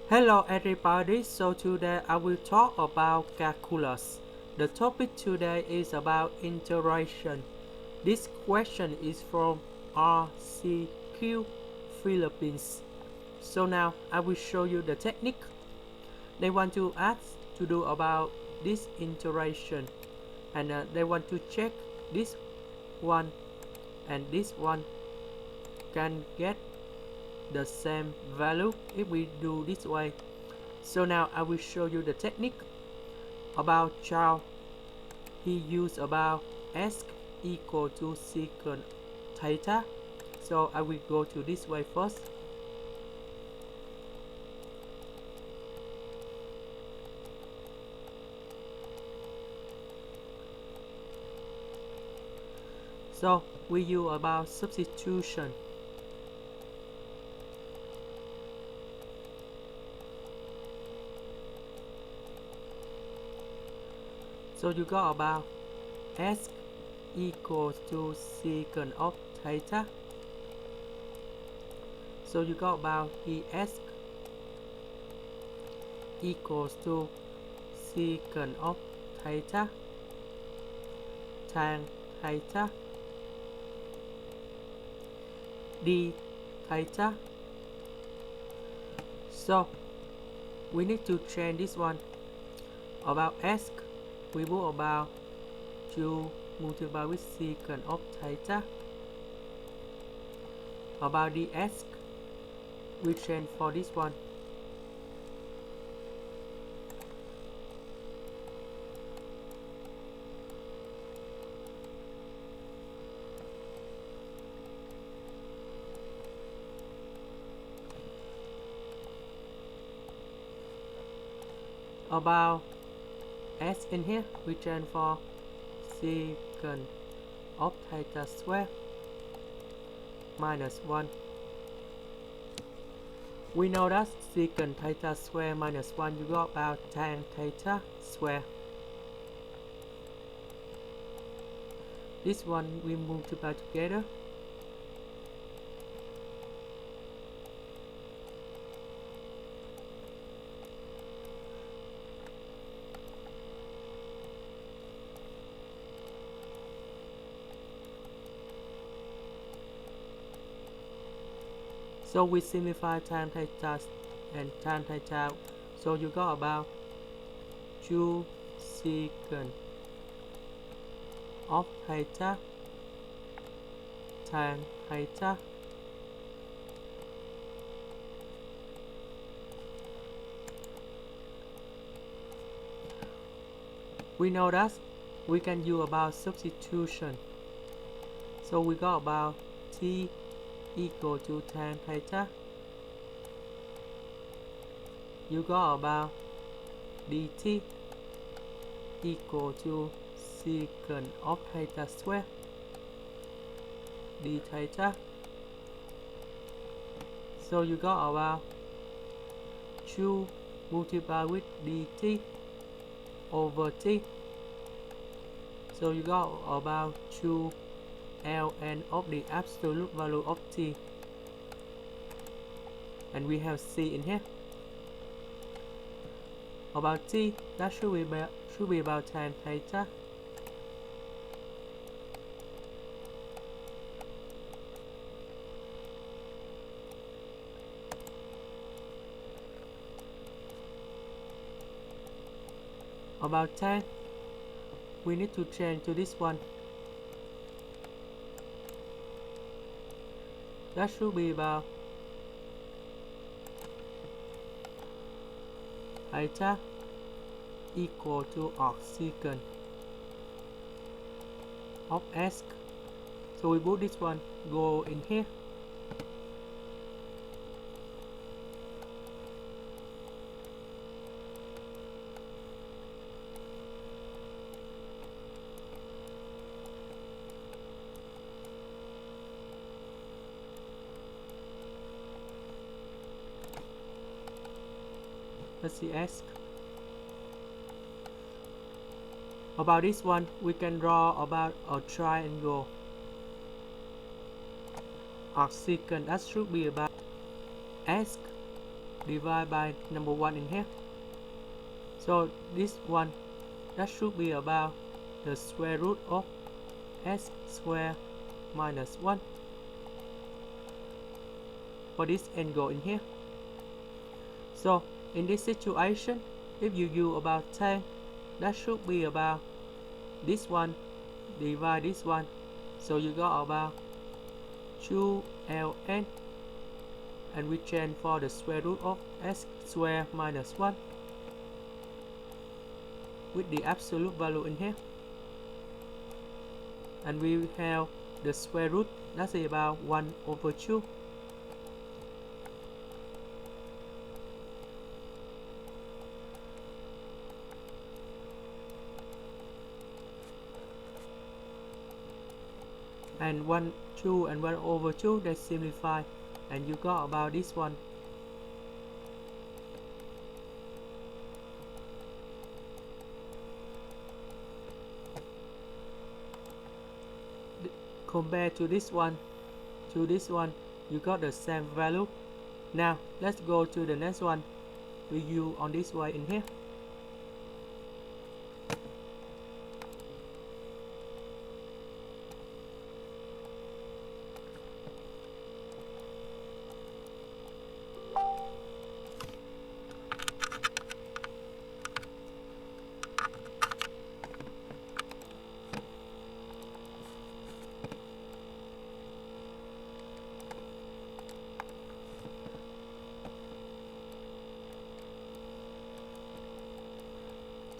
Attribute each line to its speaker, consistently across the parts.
Speaker 1: Hello everybody, so today I will talk about calculus. The topic today is about integration. This question is from RCQ Philippines. So now I will show you the technique. They want to ask to do about this integration, and they want to check this one and this one can get the same value if we do this way. So now I will show you the technique. About Charles, he used about s equal to secant theta. So I will go to this way first. So we use about substitution. So you got about s equals to secant of theta. So you got about es equals to secant of theta tan theta d theta. So we need to change this one. About s we put about 2 multiplied with secant of theta. About ds we change for this one. About s in here we change for secant of theta square minus 1. We know that secant theta square minus 1 you got about tan theta square. This one we multiply together. So we simplify tan theta and tan theta. So you got about 2 secant of theta tan theta. We know that we can use about substitution. So we got about t equal to tan theta. You got about dt equal to secant of theta square d theta. So you got about 2 multiplied with dt over t. So you got about 2 ln of the absolute value of t, and we have c in here. About t, that should be about tan theta. About tan, we need to change to this one. That should be about theta equal to arcsecant of s. So we put this one go in here. Let's see s. About this one, we can draw about a triangle. Arcsecant, that should be about s divided by number 1 in here. So this one, that should be about the square root of s squared minus 1 for this angle in here. So in this situation, if you use about 10, that should be about this one divide this one, so you got about 2ln, and we change for the square root of s squared minus 1 with the absolute value in here, and we have the square root, that's about 1/2. And 1, 2 and 1/2, they simplify, and you got about this one. Compared to this one, you got the same value. Now let's go to the next one. We use on this way in here.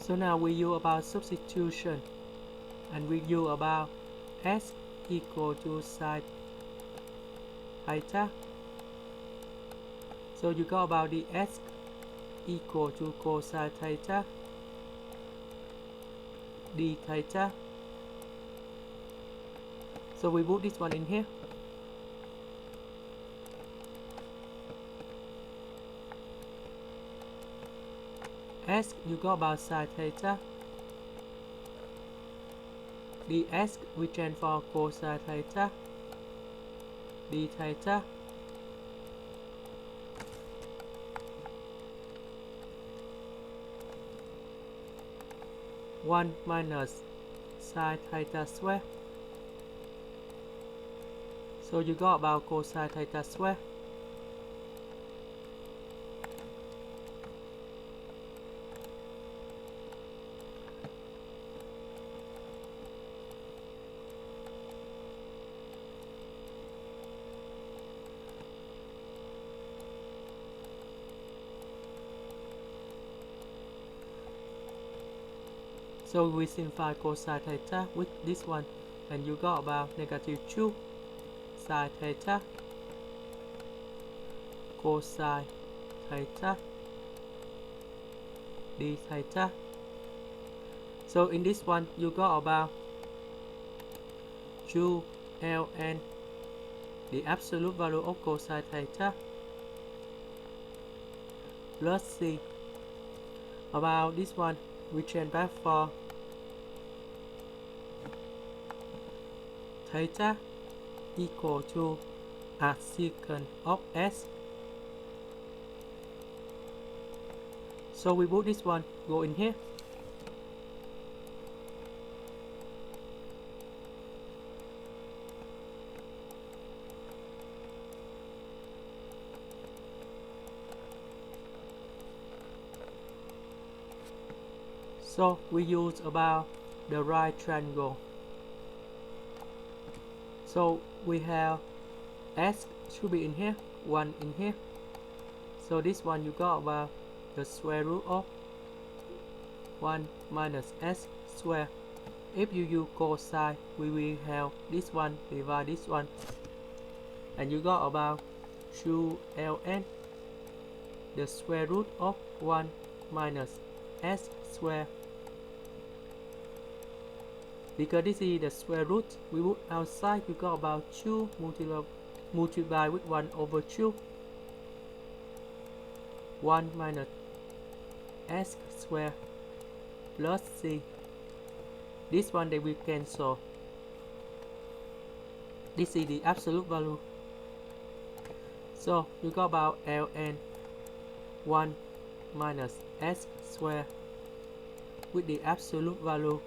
Speaker 1: So now we use about substitution, and we use about s equal to sine theta. So you got about the s equal to cosine theta d theta. So we put this one in here. S you got about sine theta. ds we change for cosine theta d theta. One minus sine theta square. So you got about cosine theta square. So we simplify cosine theta with this one, and you got about -2 sine theta cosine theta d theta. So in this one you got about 2ln, the absolute value of cosine theta, plus c. About this one we change back for theta equal to arcsecant of s. So we put this one go in here. So we use about the right triangle. So we have s should be in here, 1 in here. So this one you got about the square root of 1 minus s square. If you use cosine, we will have this one divide this one, and you got about 2ln, the square root of 1 minus s square. Because this is the square root, we put outside, we got about 2 multiply with 1/2. 1 minus s square plus c. This one they will cancel. This is the absolute value. So you got about ln 1 minus s squared with the absolute value.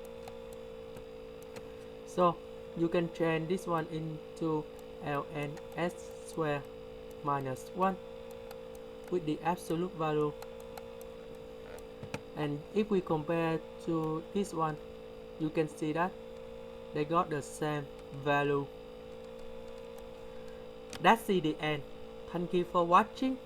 Speaker 1: So you can change this one into ln s squared minus 1 with the absolute value. And if we compare to this one, you can see that they got the same value. That's the end. Thank you for watching.